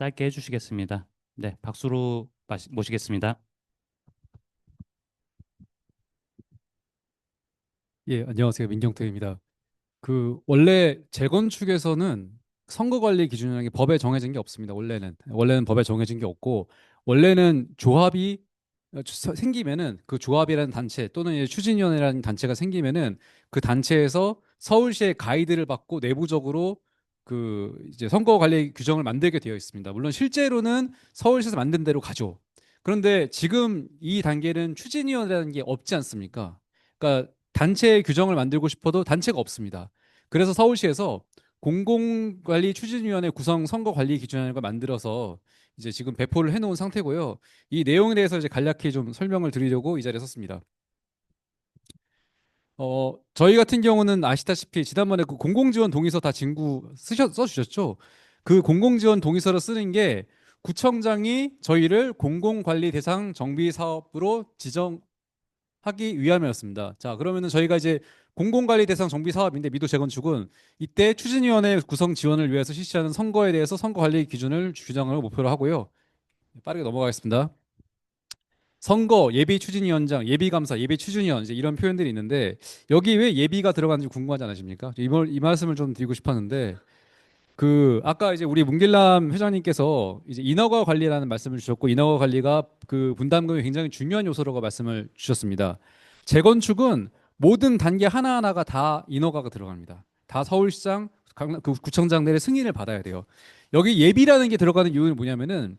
짧게 해주시겠습니다. 네, 박수로 모시겠습니다. 예, 안녕하세요. 민경택입니다. 원래 재건축에서는 선거 관리 기준이라는 게 법에 정해진 게 없습니다. 원래는 법에 정해진 게 없고, 원래는 조합이 생기면은 그 조합이라는 단체 또는 이제 추진위원회라는 단체가 생기면은 그 단체에서 서울시의 가이드를 받고 내부적으로 이제 선거 관리 규정을 만들게 되어 있습니다. 물론 실제로는 서울시에서 만든 대로 가죠. 그런데 지금 이 단계는 추진위원회라는 게 없지 않습니까? 그러니까 단체 규정을 만들고 싶어도 단체가 없습니다. 그래서 서울시에서 공공관리추진위원회 구성 선거관리 기준을 만들어서 이제 지금 배포를 해놓은 상태고요. 이 내용에 대해서 이제 간략히 좀 설명을 드리려고 이 자리에 섰습니다. 저희 같은 경우는 아시다시피 지난번에 그 공공지원 동의서 다 써주셨죠? 그 공공지원 공의서를 쓰는 게 구청장이 저희를 공공관리 대상 정비 사업으로 지정하기 위함이었습니다. 자, 그러면은 저희가 이제 공공관리 대상 정비 사업인데 미도 재건축은 이때 추진위원회 구성 지원을 위해서 실시하는 선거에 대해서 선거관리 기준을 규정을 목표로 하고요. 빠르게 넘어가겠습니다. 선거, 예비 추진위원장, 예비감사, 예비 추진위원 이제 이런 표현들이 있는데 여기 왜 예비가 들어가는지 궁금하지 않으십니까? 이 말씀을 좀 드리고 싶었는데 아까 이제 우리 문길남 회장님께서 이제 인허가 관리라는 말씀을 주셨고 인허가 관리가 그 분담금이 굉장히 중요한 요소라고 말씀을 주셨습니다. 재건축은 모든 단계 하나하나가 다 인허가가 들어갑니다. 다 서울시장, 그 구청장들의 승인을 받아야 돼요. 여기 예비라는 게 들어가는 이유는 뭐냐면은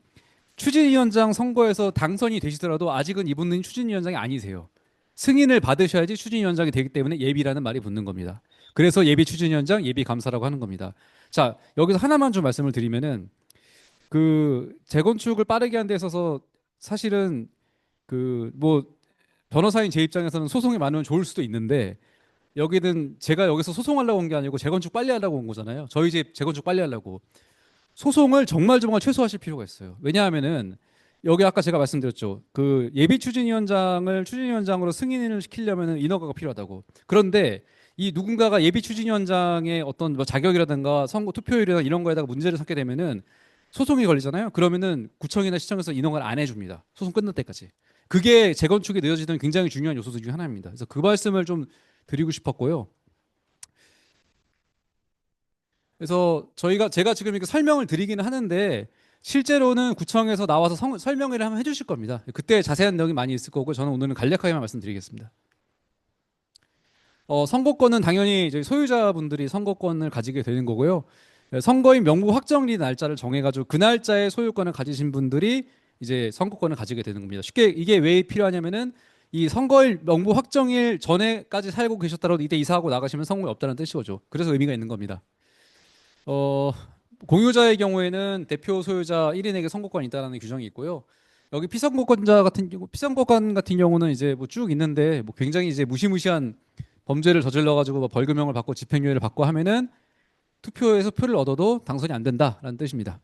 추진위원장 선거에서 당선이 되시더라도 아직은 이분은 추진위원장이 아니세요. 승인을 받으셔야지 추진위원장이 되기 때문에 예비라는 말이 붙는 겁니다. 그래서 예비 추진위원장, 예비 감사라고 하는 겁니다. 자, 여기서 하나만 좀 말씀을 드리면은 재건축을 빠르게 하는 데 있어서 사실은 뭐 변호사인 제 입장에서는 소송이 많으면 좋을 수도 있는데 여기는 제가 여기서 소송하려고 온 게 아니고 재건축 빨리 하려고 온 거잖아요. 저희 집 재건축 빨리 하려고. 소송을 정말 최소화하실 필요가 있어요. 왜냐하면은 여기 아까 제가 말씀드렸죠. 그 예비 추진위원장을 추진위원장으로 승인을 시키려면은 인허가가 필요하다고. 그런데 이 누군가가 예비 추진위원장의 어떤 뭐 자격이라든가 선거 투표율이나 이런 거에다가 문제를 삼게 되면은 소송이 걸리잖아요. 그러면은 구청이나 시청에서 인허가를 안 해줍니다. 소송 끝날 때까지. 그게 재건축이 늦어지는 굉장히 중요한 요소 중에 하나입니다. 그래서 그 말씀을 좀 드리고 싶었고요. 그래서 제가 지금 이렇게 설명을 드리기는 하는데 실제로는 구청에서 나와서 설명회를 한번 해주실 겁니다. 그때 자세한 내용이 많이 있을 거고 저는 오늘은 간략하게만 말씀드리겠습니다. 선거권은 당연히 저희 소유자분들이 선거권을 가지게 되는 거고요. 선거인 명부 확정일 날짜를 정해가지고 그 날짜에 소유권을 가지신 분들이 이제 선거권을 가지게 되는 겁니다. 쉽게 이게 왜 필요하냐면은 이 선거일 명부 확정일 전에까지 살고 계셨더라도 이때 이사하고 나가시면 선거에 없다는 뜻이죠. 그래서 의미가 있는 겁니다. 어, 공유자의 경우에는 대표 소유자 1인에게 선거권이 있다는 규정이 있고요. 여기 피선거권 같은 경우는 이제 뭐 쭉 있는데 뭐 굉장히 이제 무시무시한 범죄를 저질러 가지고 뭐 벌금형을 받고 집행유예를 받고 하면은 투표에서 표를 얻어도 당선이 안 된다라는 뜻입니다.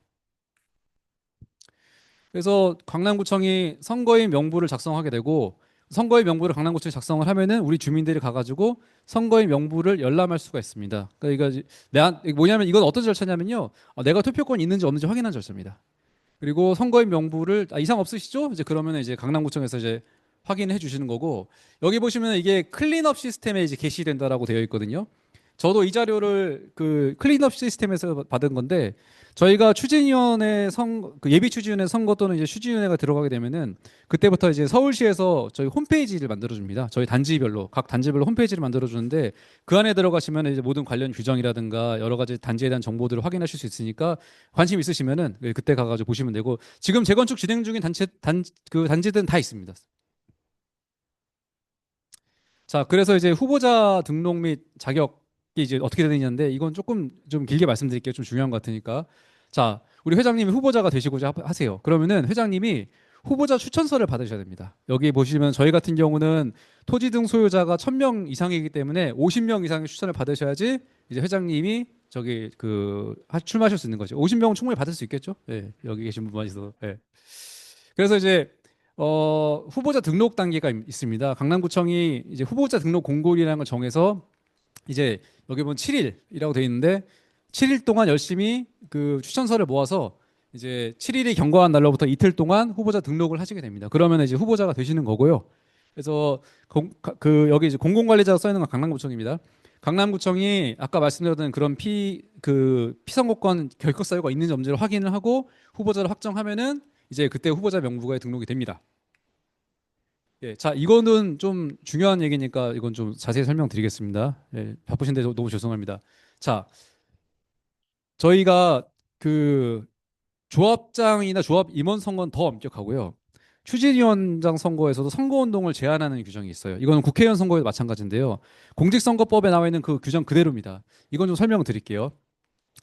그래서 강남구청이 선거인 명부를 작성하게 되고 선거인 명부를 강남구청이 작성을 하면은 우리 주민들이 가가지고 선거인 명부를 열람할 수가 있습니다. 그러니까 이게 뭐냐면 이건 어떤 절차냐면요. 내가 투표권이 있는지 없는지 확인하는 절차입니다. 그리고 선거인 명부를 이상 없으시죠? 이제 그러면 이제 강남구청에서 이제 확인해 주시는 거고 여기 보시면 이게 클린업 시스템에 이제 게시된다라고 되어 있거든요. 저도 이 자료를 그 클린업 시스템에서 받은 건데 저희가 예비 추진위원회 선거 또는 이제 추진위원회가 들어가게 되면은 그때부터 이제 서울시에서 저희 홈페이지를 만들어 줍니다. 저희 단지별로 각 단지별로 홈페이지를 만들어 주는데 그 안에 들어가시면 이제 모든 관련 규정이라든가 여러 가지 단지에 대한 정보들을 확인하실 수 있으니까 관심 있으시면은 그때 가가지고 보시면 되고 지금 재건축 진행 중인 단지들은 다 있습니다. 자, 그래서 이제 후보자 등록 및 자격이 이제 어떻게 되느냐인데 이건 조금 좀 길게 말씀드릴게요. 좀 중요한 것 같으니까. 자, 우리 회장님이 후보자가 되시고자 하세요. 그러면은 회장님이 후보자 추천서를 받으셔야 됩니다. 여기 보시면 저희 같은 경우는 토지 등 소유자가 1000명 이상이기 때문에 50명 이상의 추천을 받으셔야지 이제 회장님이 출마하실 수 있는 거죠. 50명은 충분히 받을 수 있겠죠? 예, 여기 계신 분만 있어도. 예. 그래서 이제 후보자 등록 단계가 있습니다. 강남구청이 이제 후보자 등록 공고일이라는 걸 정해서 이제 여기 보면 7일이라고 돼 있는데 7일 동안 열심히 그 추천서를 모아서 이제 7일이 경과한 날로부터 이틀 동안 후보자 등록을 하시게 됩니다. 그러면 이제 후보자가 되시는 거고요. 그래서 여기 이제 공공관리자가 써 있는 건 강남구청입니다. 강남구청이 아까 말씀드렸던 그런 피선거권 결격 사유가 있는지 없는지를 확인을 하고 후보자를 확정하면은 이제 그때 후보자 명부가에 등록이 됩니다. 예, 자, 이거는 좀 중요한 얘기니까 이건 좀 자세히 설명드리겠습니다. 예, 바쁘신데 너무 죄송합니다. 자, 저희가 그 조합장이나 조합 임원 선거는 더 엄격하고요. 추진위원장 선거에서도 선거운동을 제한하는 규정이 있어요. 이거는 국회의원 선거에도 마찬가지인데요. 공직선거법에 나와 있는 그 규정 그대로입니다. 이건 좀 설명을 드릴게요.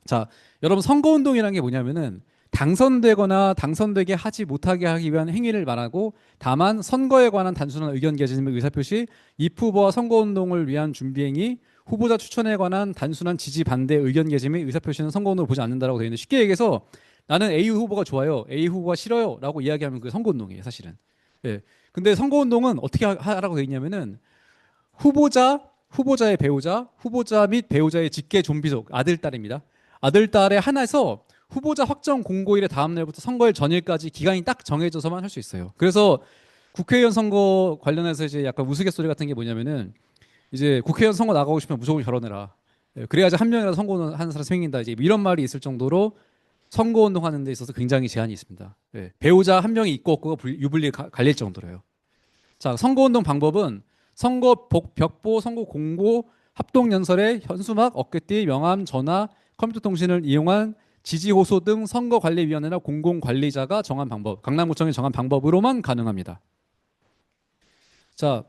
자, 여러분 선거운동이라는 게 뭐냐면은 당선되거나 당선되게 하지 못하게 하기 위한 행위를 말하고 다만 선거에 관한 단순한 의견 개진 및 의사표시, 입후보와 선거운동을 위한 준비행위, 후보자 추천에 관한 단순한 지지 반대 의견 개진 및 의사표시는 선거운동을 보지 않는다라고 되어 있는데 쉽게 얘기해서 나는 A 후보가 좋아요, A 후보가 싫어요 라고 이야기하면 그게 선거운동이에요 사실은. 예. 근데 선거운동은 어떻게 하라고 되어 있냐면은 후보자의 배우자, 후보자 및 배우자의 직계 좀비속, 아들, 딸입니다. 아들, 딸의 하나에서 후보자 확정 공고일의 다음 날부터 선거일 전일까지 기간이 딱 정해져서만 할 수 있어요. 그래서 국회의원 선거 관련해서 이제 약간 우스갯소리 같은 게 뭐냐면은 이제 국회의원 선거 나가고 싶으면 무조건 결혼해라. 예, 그래야지 한 명이라도 선거하는 사람 생긴다. 이제 이런 말이 있을 정도로 선거운동 하는 데 있어서 굉장히 제한이 있습니다. 예, 배우자 한 명이 있고 없고가 유불리 갈릴 정도로요. 자, 선거운동 방법은 벽보, 선거 공고, 합동연설에 현수막, 어깨띠, 명함, 전화, 컴퓨터 통신을 이용한 지지호소 등 선거관리위원회나 공공관리자가 정한 방법, 강남구청이 정한 방법으로만 가능합니다. 자,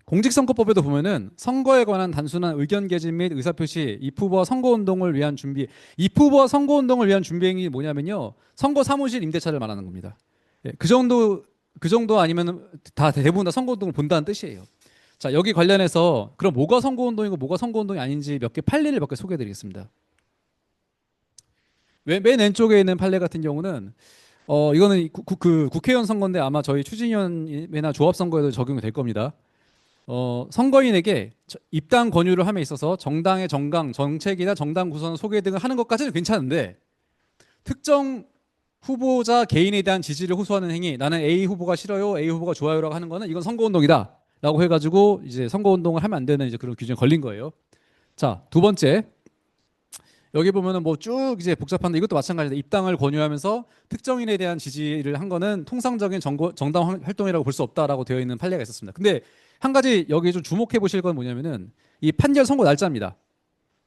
공직선거법에도 보면은 선거에 관한 단순한 의견 개진 및 의사표시, 입후보와 선거운동을 위한 준비, 입후보와 선거운동을 위한 준비행위 뭐냐면요, 선거 사무실 임대차를 말하는 겁니다. 예, 그 정도 아니면 다 대부분 다 선거운동을 본다는 뜻이에요. 자, 여기 관련해서 그럼 뭐가 선거운동이고 뭐가 선거운동이 아닌지 몇 개 판례를 몇 개 소개해드리겠습니다. 맨 왼쪽에 있는 판례 같은 경우는 이거는 국회의원 선거인데 아마 저희 추진위원회나 조합선거에도 적용이 될 겁니다. 선거인에게 입당 권유를 함에 있어서 정당의 정강, 정책이나 정당 구성 소개 등을 하는 것까지는 괜찮은데 특정 후보자 개인에 대한 지지를 호소하는 행위, 나는 A 후보가 싫어요, A 후보가 좋아요라고 하는 거는 이건 선거운동이다라고 해가지고 이제 선거운동을 하면 안 되는 이제 그런 규정이 걸린 거예요. 자, 두 번째. 여기 보면은 뭐 쭉 이제 복잡한데 이것도 마찬가지다. 입당을 권유하면서 특정인에 대한 지지를 한 거는 통상적인 정당 활동이라고 볼 수 없다라고 되어 있는 판례가 있었습니다. 근데 한 가지 여기 좀 주목해 보실 건 뭐냐면은 이 판결 선고 날짜입니다.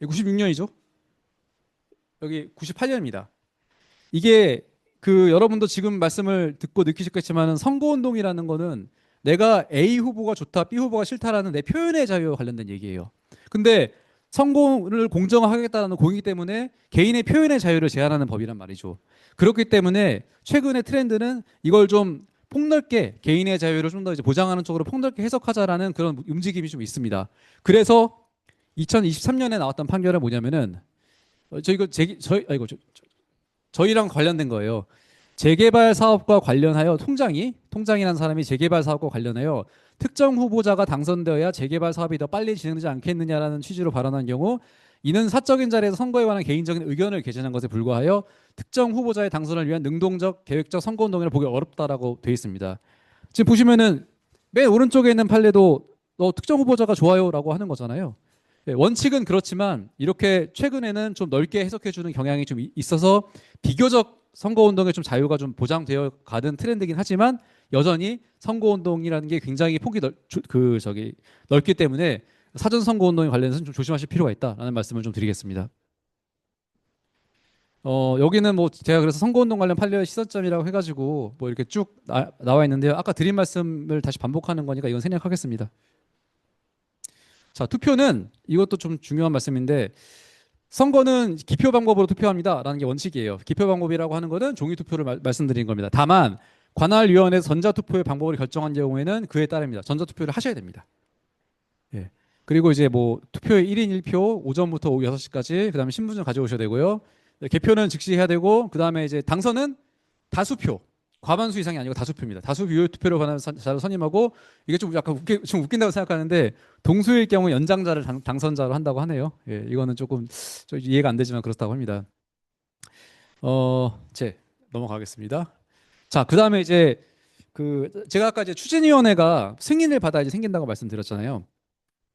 96년이죠. 여기 98년입니다. 이게 여러분도 지금 말씀을 듣고 느끼셨겠지만은 선거운동이라는 거는 내가 A 후보가 좋다, B 후보가 싫다라는 내 표현의 자유와 관련된 얘기예요. 근데 선거를 공정하겠다는 공이기 때문에 개인의 표현의 자유를 제한하는 법이란 말이죠. 그렇기 때문에 최근의 트렌드는 이걸 좀 폭넓게 개인의 자유를 좀 더 이제 보장하는 쪽으로 폭넓게 해석하자라는 그런 움직임이 좀 있습니다. 그래서 2023년에 나왔던 판결은 뭐냐면은 저희랑 관련된 거예요. 재개발 사업과 관련하여 통장이라는 사람이 재개발 사업과 관련하여 특정 후보자가 당선되어야 재개발 사업이 더 빨리 진행되지 않겠느냐라는 취지로 발언한 경우 이는 사적인 자리에서 선거에 관한 개인적인 의견을 개진한 것에 불과하여 특정 후보자의 당선을 위한 능동적 계획적 선거운동이라 보기 어렵다라고 되어 있습니다. 지금 보시면은 맨 오른쪽에 있는 판례도 특정 후보자가 좋아요라고 하는 거잖아요. 네, 원칙은 그렇지만 이렇게 최근에는 좀 넓게 해석해주는 경향이 좀 있어서 비교적 선거운동에 좀 자유가 좀 보장되어 가는 트렌드긴 하지만 여전히 선거운동이라는 게 굉장히 폭이 넓기 때문에 사전 선거운동에 관련해서는 좀 조심하실 필요가 있다라는 말씀을 좀 드리겠습니다. 여기는 뭐 제가 그래서 선거운동 관련 판례의 시선점이라고 해가지고 뭐 이렇게 쭉 나와 있는데요. 아까 드린 말씀을 다시 반복하는 거니까 이건 생략하겠습니다. 자, 투표는 이것도 좀 중요한 말씀인데 선거는 기표 방법으로 투표합니다라는 게 원칙이에요. 기표 방법이라고 하는 거는 종이 투표를 말씀드린 겁니다. 다만 관할위원회에서 전자투표의 방법을 결정한 경우에는 그에 따릅니다. 전자투표를 하셔야 됩니다. 예. 그리고 이제 뭐 투표에 1인 1표 오전부터 오후 6시까지 그다음에 신분증 가져오셔야 되고요. 개표는 즉시 해야 되고 그다음에 이제 당선은 다수표 과반수 이상이 아니고 다수표입니다. 다수 유효 투표로 관한 자를 선임하고 이게 좀 약간 좀 웃긴다고 생각하는데 동수일 경우 연장자를 당선자로 한다고 하네요. 예, 이거는 조금 이해가 안 되지만 그렇다고 합니다. 넘어가겠습니다. 자, 그다음에 이제 제가 아까 이제 추진위원회가 승인을 받아야지 생긴다고 말씀드렸잖아요.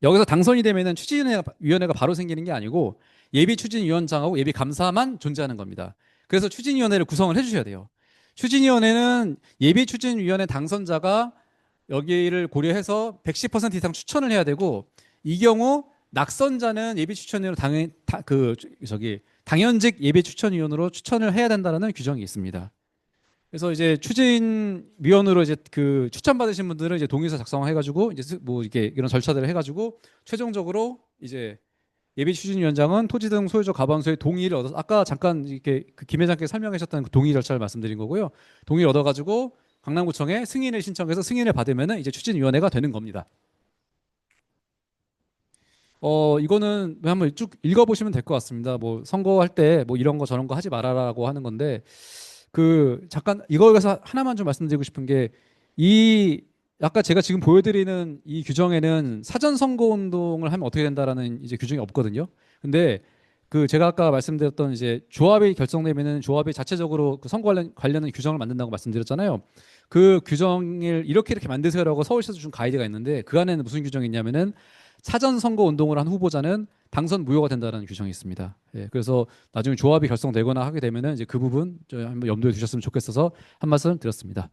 여기서 당선이 되면은 추진위원회가 바로 생기는 게 아니고 예비추진위원장하고 예비감사만 존재하는 겁니다. 그래서 추진위원회를 구성을 해주셔야 돼요. 추진위원회는 예비추진위원회 당선자가 여기를 고려해서 110% 이상 추천을 해야 되고, 이 경우 낙선자는 예비추천위원으로 당연직 예비추천위원으로 추천을 해야 된다는 규정이 있습니다. 그래서 이제 추진위원으로 이제 추천받으신 분들은 이제 동의서 작성해가지고 이제 뭐 이렇게 이런 절차들을 해가지고 최종적으로 이제 예비추진위원장은 토지등 소유적 과반수의 동의를 얻어서, 아까 잠깐 이렇게 김 회장께서 설명하셨던 그 동의 절차를 말씀드린 거고요. 동의를 얻어가지고 강남구청에 승인을 신청해서 승인을 받으면은 이제 추진위원회가 되는 겁니다. 이거는 한번 쭉 읽어보시면 될 것 같습니다. 뭐 선거할 때 뭐 이런 거 저런 거 하지 말아라라고 하는 건데, 잠깐 이거에서 하나만 좀 말씀드리고 싶은 게, 아까 제가 지금 보여드리는 이 규정에는 사전 선거 운동을 하면 어떻게 된다라는 이제 규정이 없거든요. 근데 제가 아까 말씀드렸던 이제 조합이 결성되면은 조합이 자체적으로 그 선거 관련한 규정을 만든다고 말씀드렸잖아요. 그 규정을 이렇게 만드세요라고 서울시에서 준 가이드가 있는데, 그 안에는 무슨 규정이 있냐면은 사전 선거 운동을 한 후보자는 당선 무효가 된다는 규정이 있습니다. 예, 그래서 나중에 조합이 결성되거나 하게 되면은 이제 그 부분 한번 염두에 두셨으면 좋겠어서 한 말씀 드렸습니다.